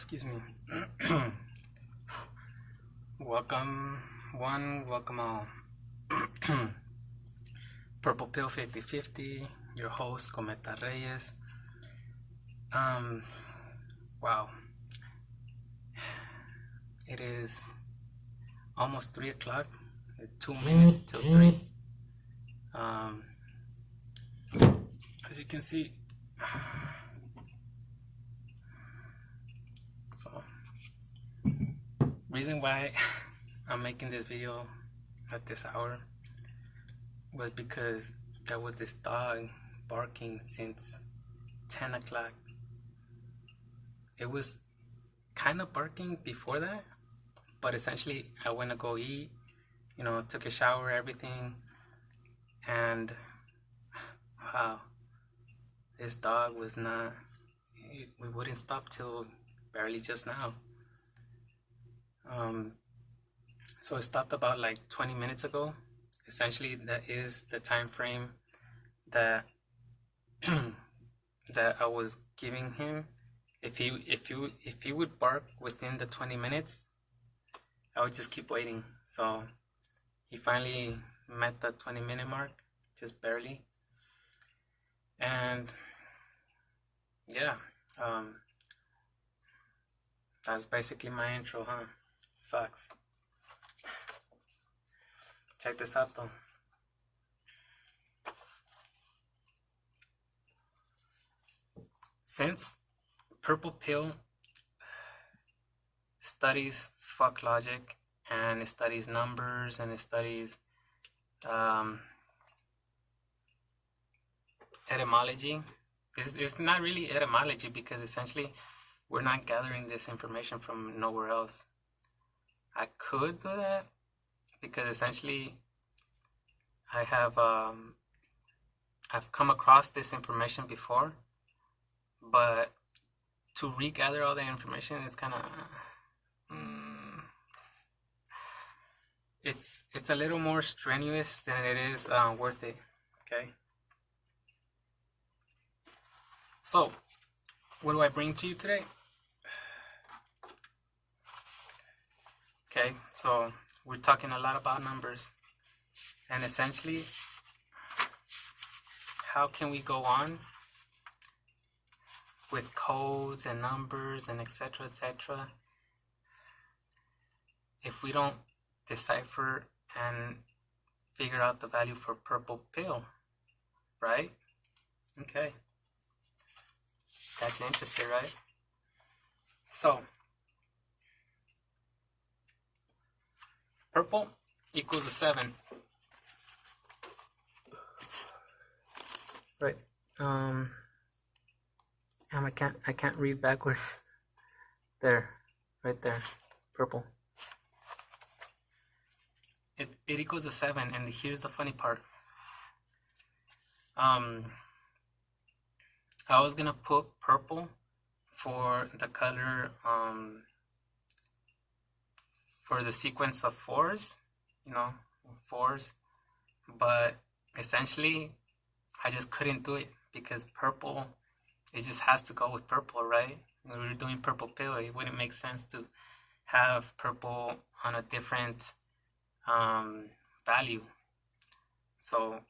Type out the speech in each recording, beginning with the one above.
Excuse me. Welcome one, welcome all. Purple Pill 50/50, your host Cometa Reyes. Wow. It is almost 3 o'clock, 2 minutes till 3. As you can see, so reason why I'm making this video at this hour was because there was this dog barking since 10 o'clock. It was kind of barking before that, but essentially I went to go eat, took a shower, everything, and wow, this dog was not, we wouldn't stop till barely just now. So it stopped about like 20 minutes ago. Essentially, that is the time frame that that I was giving him. If he would bark within the 20 minutes, I would just keep waiting. So he finally met the 20-minute mark, just barely. And yeah, that's basically my intro, huh? Sucks. Check this out though. Since Purple Pill studies fuck logic, and it studies numbers, and it studies etymology. It's not really etymology, because essentially we're not gathering this information from nowhere else. I could do that because essentially I have I've come across this information before, but to regather all the information is kind of it's a little more strenuous than it is worth it. Okay, so what do I bring to you today? Okay, so we're talking a lot about numbers, and essentially, how can we go on with codes and numbers and etc. if we don't decipher and figure out the value for Purple Pill, right? Okay, got you interested, right? So purple equals a 7. Right. I can't read backwards. There, right there, purple. It equals a 7, and here's the funny part. I was gonna put purple for the color for the sequence of 4s, 4s, but essentially I just couldn't do it because purple, it just has to go with purple, right? When we were doing Purple Pill, it wouldn't make sense to have purple on a different value. So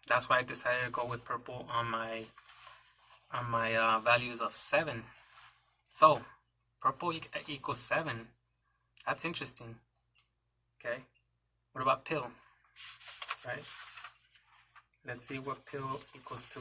that's why I decided to go with purple on my values of 7. So purple equals 7. That's interesting. Okay, what about pill, right? Let's see what pill equals to.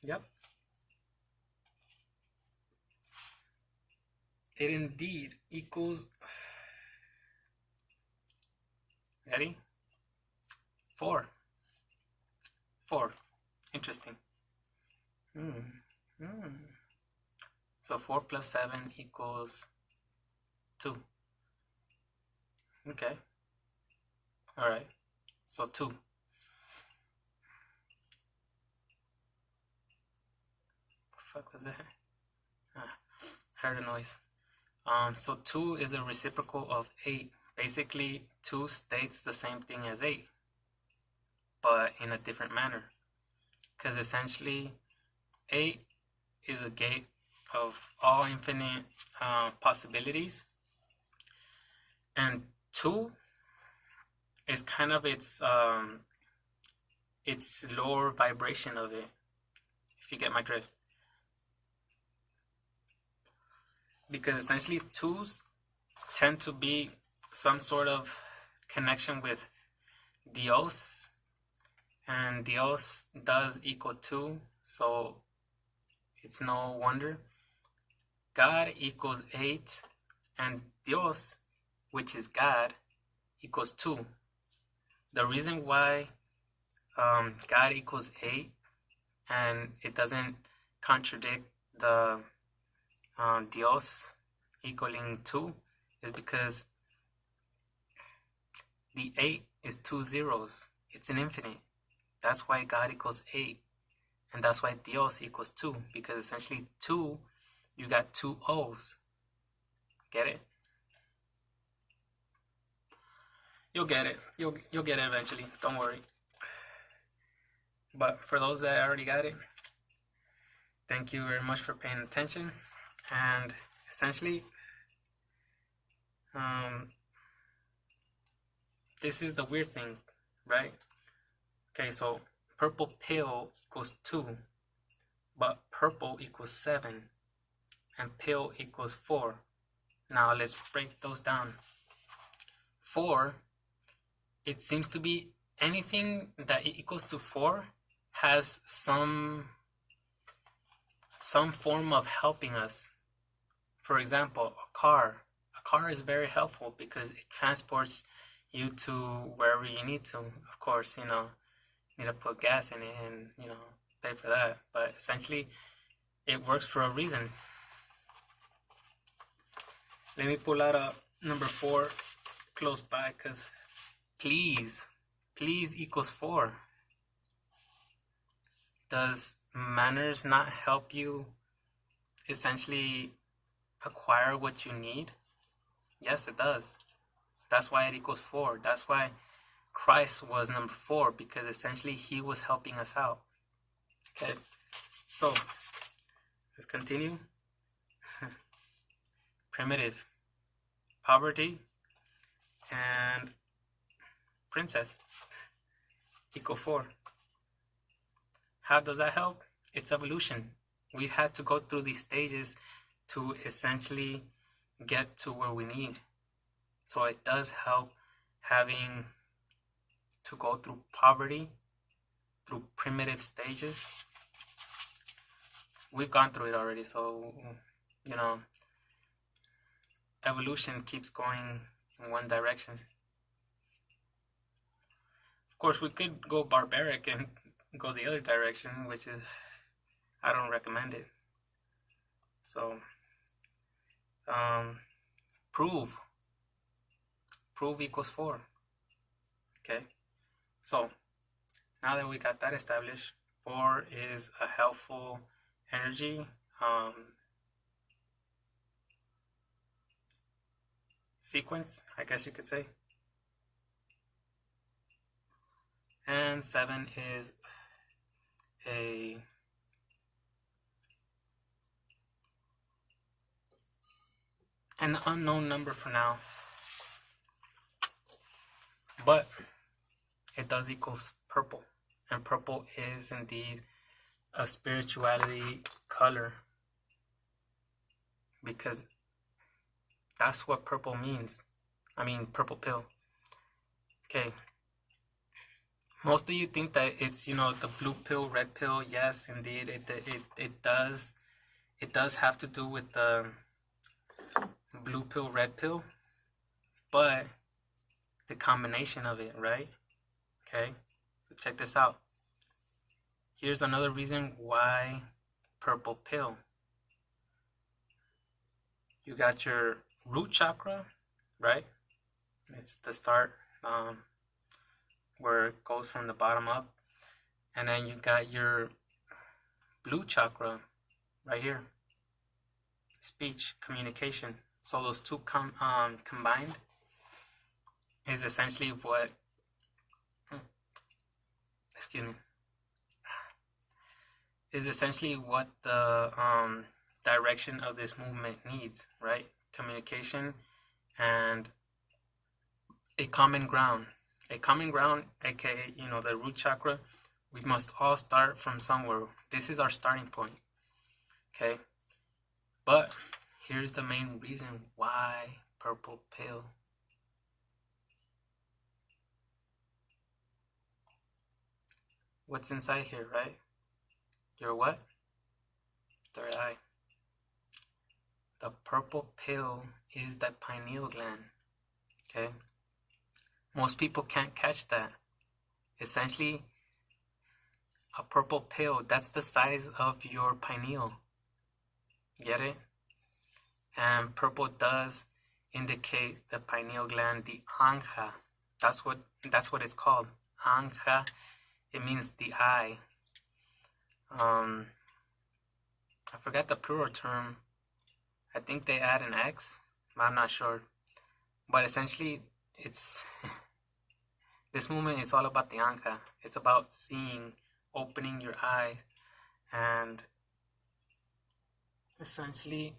Yep. It indeed equals, ready? 4. 4. Interesting. So 4 plus 7 equals 2. Okay. All right. So 2. What the fuck was that? Heard a noise. So 2 is a reciprocal of 8. Basically, 2 states the same thing as 8, but in a different manner. Because essentially, 8 is a gate of all infinite possibilities, and 2 is kind of its lower vibration of it, if you get my drift. Because essentially 2s tend to be some sort of connection with Dios, and Dios does equal 2, so it's no wonder. God equals 8, and Dios, which is God, equals 2. The reason why God equals 8 and it doesn't contradict the Dios equaling 2 is because the 8 is 2 zeros. It's an infinite. That's why God equals 8. And that's why Dios equals 2. Because essentially 2, you got 2 O's. Get it? You'll get it. You'll get it eventually. Don't worry. But for those that already got it, thank you very much for paying attention. And essentially, this is the weird thing, right? Okay, so purple pill equals 2, but purple equals 7, and pill equals 4. Now let's break those down. 4, it seems to be anything that equals to 4 has some form of helping us. For example, a car. A car is very helpful because it transports you to wherever you need to. Of course, you need to put gas in it and, pay for that. But essentially, it works for a reason. Let me pull out a number 4 close by, because please equals 4. Does manners not help you essentially acquire what you need? Yes, it does. That's why it equals 4. That's why Christ was number 4, because essentially he was helping us out. Okay, so let's continue. Primitive, poverty, and princess equal 4. How does that help? It's evolution. We had to go through these stages to essentially get to where we need. So it does help having to go through poverty, through primitive stages. We've gone through it already, so, evolution keeps going in one direction. Of course, we could go barbaric and go the other direction, which is, I don't recommend it. So, prove equals 4. Okay, so now that we got that established, 4 is a helpful energy. Sequence, I guess you could say. And 7 is an unknown number for now, but it does equal purple, and purple is indeed a spirituality color, because that's what purple means. I mean, purple pill. Okay. Most of you think that it's, the blue pill, red pill. Yes, indeed, it does. It does have to do with the blue pill, red pill, but the combination of it, right? Okay, so check this out. Here's another reason why purple pill. You got your root chakra, right? It's the start, where it goes from the bottom up. And then you got your blue chakra right here. Speech, communication. So those two combined is essentially what excuse me, is essentially what the direction of this movement needs, right? Communication and a common ground. A common ground, aka, the root chakra. We must all start from somewhere. This is our starting point. Okay? But here's the main reason why purple pill. What's inside here, right? Your what? Third eye. The purple pill is that pineal gland. Okay? Most people can't catch that. Essentially, a purple pill, that's the size of your pineal. Get it? And purple does indicate the pineal gland, the anja. That's what it's called. Anja. It means the eye. I forgot the plural term. I think they add an X. I'm not sure. But essentially, it's this movement is all about the anja. It's about seeing, opening your eyes, and essentially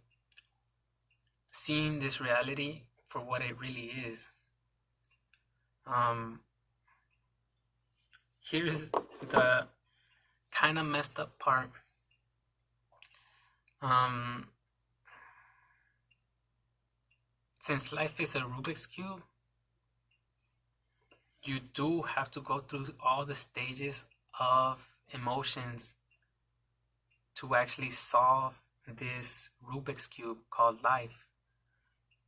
seeing this reality for what it really is. Here's the kind of messed up part. Since life is a Rubik's Cube, you do have to go through all the stages of emotions to actually solve this Rubik's Cube called life.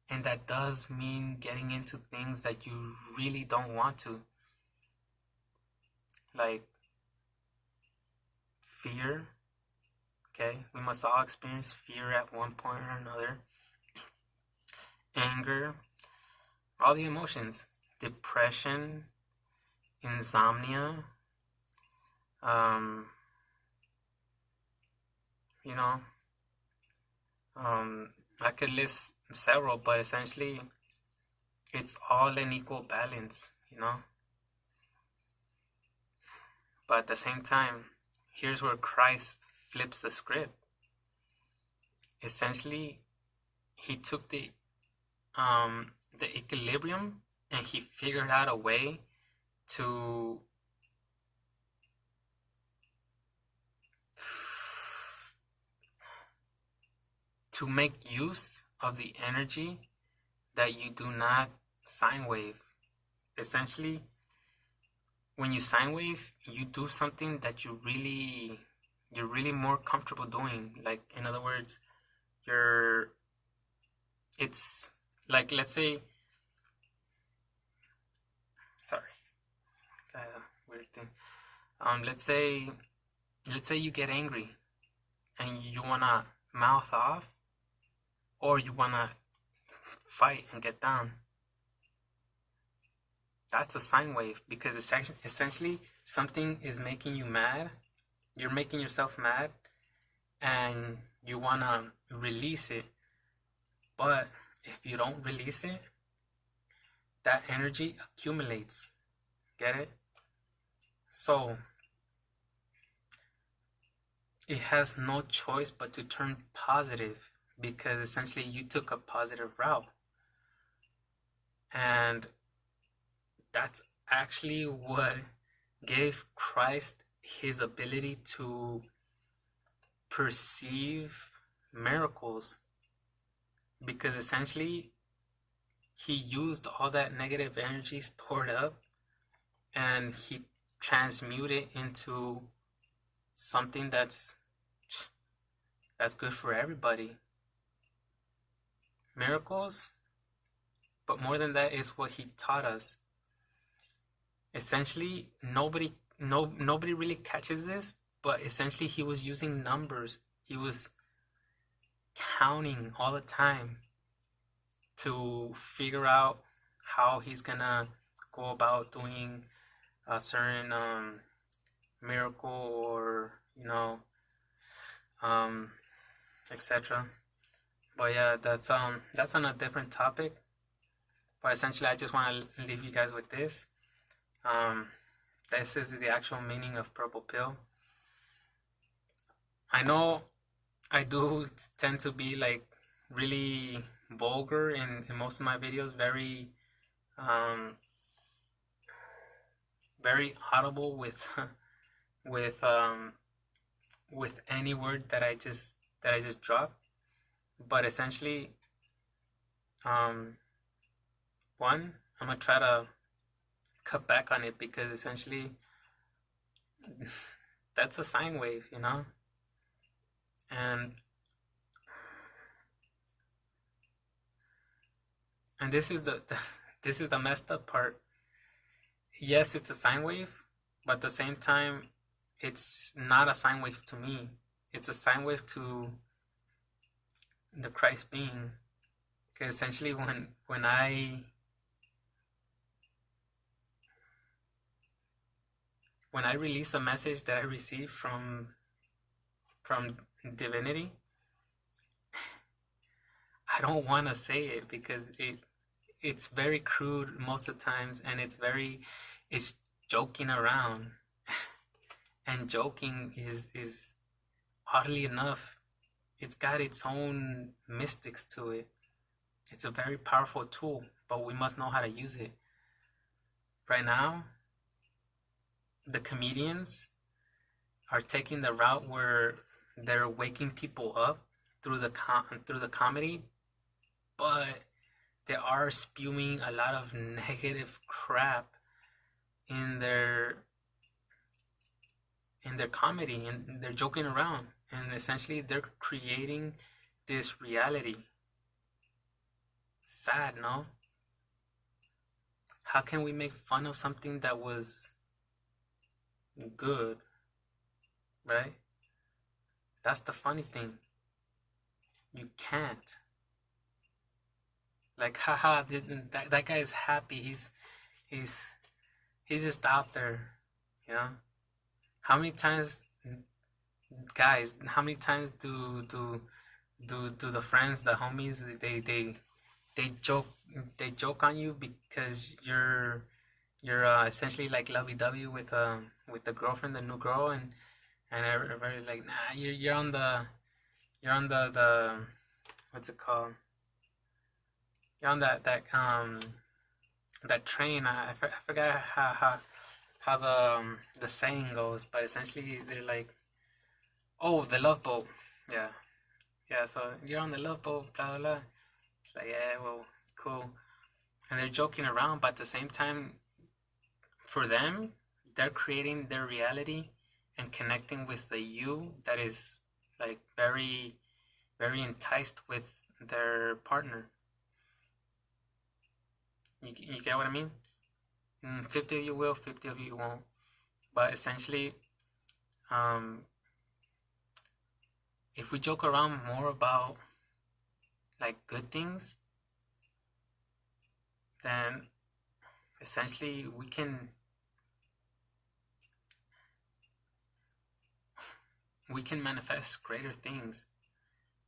And that does mean getting into things that you really don't want to. Like fear. Okay, we must all experience fear at one point or another. Anger, all the emotions. Depression, insomnia, I could list several, but essentially it's all in equal balance, But at the same time, here's where Christ flips the script. Essentially, he took the equilibrium and he figured out a way to make use of the energy that you do not sine wave. Essentially, when you sine wave, you do something that you're really more comfortable doing. Like, in other words, it's like, let's say, weird thing. Let's say you get angry and you wanna mouth off, or you wanna fight and get down. That's a sine wave, because it's essentially something is making you mad. You're making yourself mad, and you wanna release it. But if you don't release it, that energy accumulates. Get it? So it has no choice but to turn positive, because essentially you took a positive route. And that's actually what gave Christ his ability to perceive miracles, because essentially he used all that negative energy stored up and he transmuted it into something that's good for everybody. Miracles, but more than that, is what he taught us. Essentially, nobody really catches this, but essentially he was using numbers. He was counting all the time to figure out how he's gonna go about doing a certain miracle, or etc. But yeah, that's on a different topic. But essentially, I just want to leave you guys with this. This is the actual meaning of purple pill. I know I do tend to be like really vulgar in most of my videos, um, very audible with um, with any word that I just drop. But essentially, um, one, I'm gonna try to cut back on it because essentially that's a sine wave, you know? And this is the this is the messed up part. Yes, it's a sine wave, but at the same time, it's not a sine wave to me. It's a sine wave to the Christ being. Because essentially, when I release a message that I receive from divinity, I don't want to say it because it's very crude most of the times, and it's joking around, and joking is oddly enough, it's got its own mystics to it. It's a very powerful tool, but we must know how to use it. Right now, the comedians are taking the route where they're waking people up through the comedy, but they are spewing a lot of negative crap in their comedy, and they're joking around, and essentially they're creating this reality. Sad, no? How can we make fun of something that was good, right? That's the funny thing. You can't. Like, haha, that guy is happy. He's he's just out there, you know. How many times, guys? How many times do the friends, the homies, they joke they joke on you because you're essentially like lovey-dovey with the girlfriend, the new girl, and everybody like, nah, you're on the what's it called? You're on that train. I forgot how the saying goes, but essentially they're like, oh, the love boat. Yeah, yeah. So you're on the love boat, blah blah blah. It's like, yeah, well, it's cool, and they're joking around, but at the same time, for them, they're creating their reality and connecting with the you that is like very enticed with their partner. You get what I mean? 50 of you will, 50 of you won't. But essentially, um, if we joke around more about like good things, then essentially we can manifest greater things.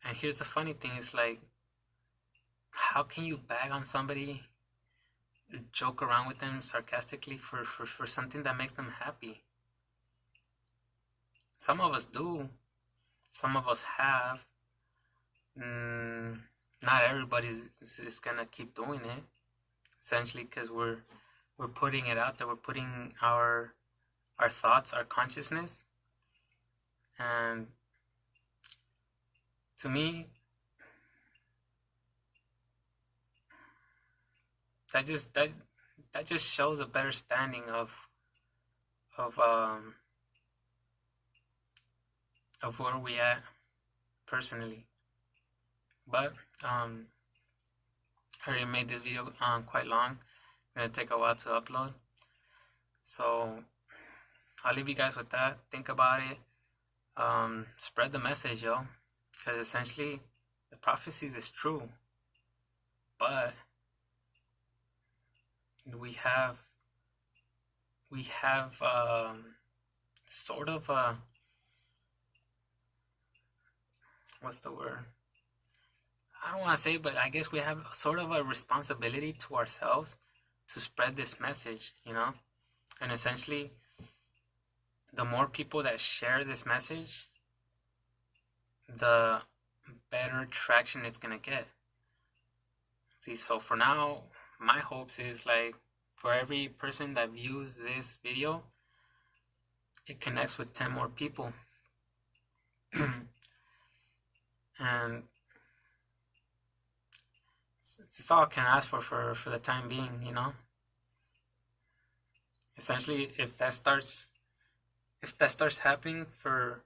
And here's the funny thing: is like, how can you bag on somebody, joke around with them sarcastically for something that makes them happy? Some of us do. Some of us have. Not everybody is gonna keep doing it. Essentially, because we're putting it out there. We're putting our thoughts, our consciousness, and to me, that just shows a better standing of um of where we at personally. But I already made this video quite long. It's gonna take a while to upload, so I'll leave you guys with that. Think about it. Spread the message, yo, because essentially the prophecies is true, but we have sort of a, what's the word? I don't want to say, but I guess we have sort of a responsibility to ourselves to spread this message, you know? And essentially, the more people that share this message, the better traction it's gonna get. See, so for now, my hopes is like for every person that views this video, it connects with 10 more people. And it's all I can ask for the time being, you know. Essentially, if that starts happening for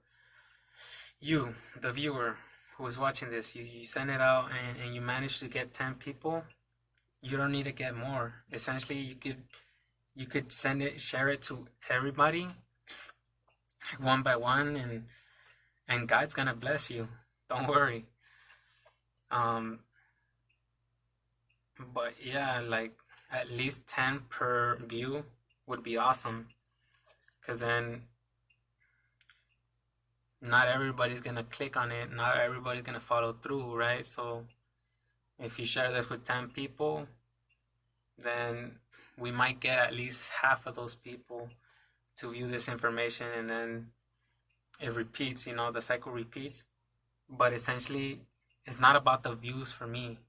you, the viewer who is watching this, you send it out and you manage to get 10 people, you don't need to get more. Essentially, you could share it to everybody one by one, and God's gonna bless you. Don't worry. But yeah, like at least 10 per view would be awesome, because then not everybody's gonna click on it, not everybody's gonna follow through, right? So if you share this with 10 people, then we might get at least half of those people to view this information, and then it repeats, you know, the cycle repeats. But essentially, it's not about the views for me,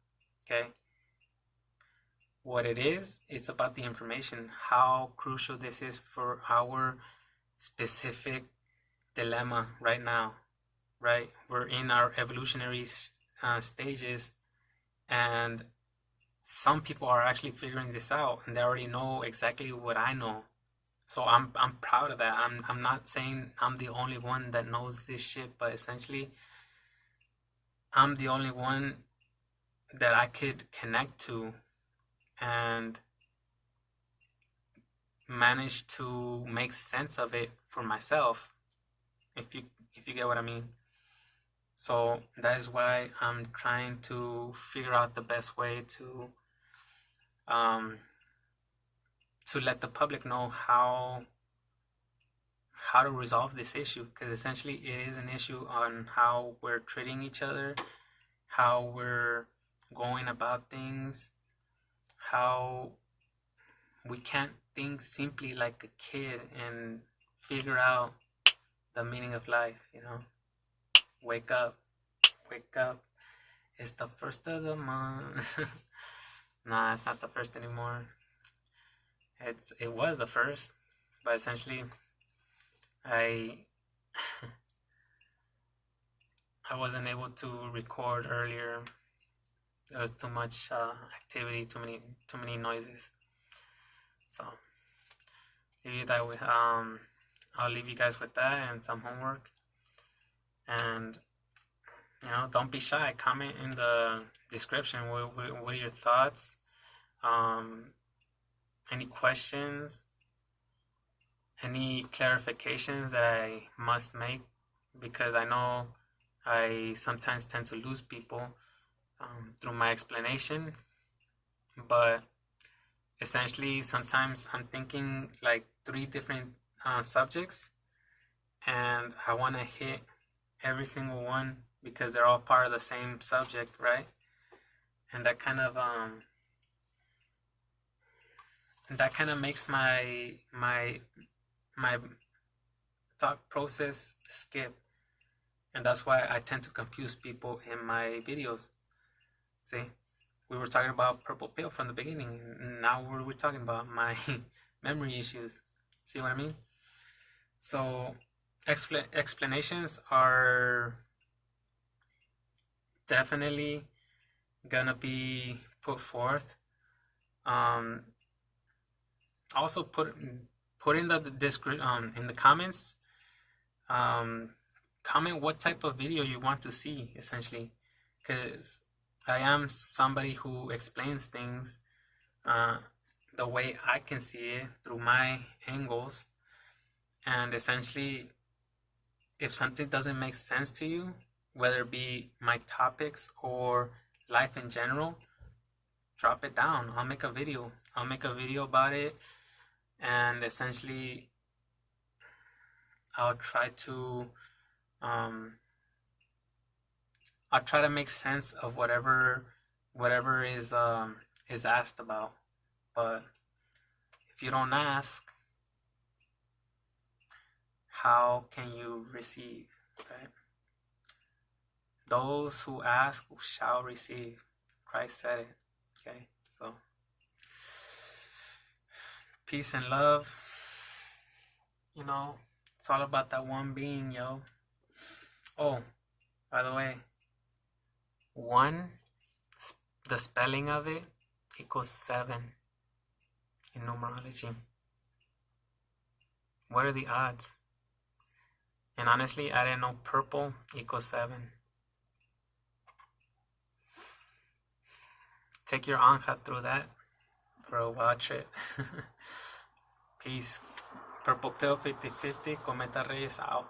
okay? What it is, it's about the information, how crucial this is for our specific dilemma right now, right? We're in our evolutionary stages, and some people are actually figuring this out, and they already know exactly what I know. So I'm proud of that. I'm not saying I'm the only one that knows this shit, but essentially I'm the only one that I could connect to and manage to make sense of it for myself, if you get what I mean. So that is why I'm trying to figure out the best way to let the public know how to resolve this issue, because essentially it is an issue on how we're treating each other, how we're going about things, how we can't think simply like a kid and figure out the meaning of life, you know. Wake up, it's the first of the month. Nah, it's not the first anymore. It was the first, but essentially I wasn't able to record earlier. There was too much activity, too many noises. So I'll leave you guys with that and some homework. And you know, don't be shy. Comment in the description. What are your thoughts? Any questions? Any clarifications that I must make? Because I know I sometimes tend to lose people through my explanation. But essentially, sometimes I'm thinking like 3 different subjects, and I want to hit every single one because they're all part of the same subject, right? And that kind of makes my thought process skip, and that's why I tend to confuse people in my videos. See, we were talking about purple pill from the beginning. Now we're talking about my memory issues. See what I mean? So explanations are definitely gonna be put forth. Also put in the in the comments. Comment what type of video you want to see, essentially, because I am somebody who explains things the way I can see it through my angles, and essentially, if something doesn't make sense to you, whether it be my topics or life in general, drop it down. I'll make a video about it, and essentially I'll try to make sense of whatever is asked about. But if you don't ask, how can you receive, right? Those who ask shall receive. Christ said it, okay? So, peace and love, you know, it's all about that one being, yo. Oh, by the way, one, the spelling of it equals 7 in numerology. What are the odds? And honestly, I didn't know purple equals 7. Take your anja through that for a wild trip. Peace. Purple Pill 50/50. Cometa Reyes out.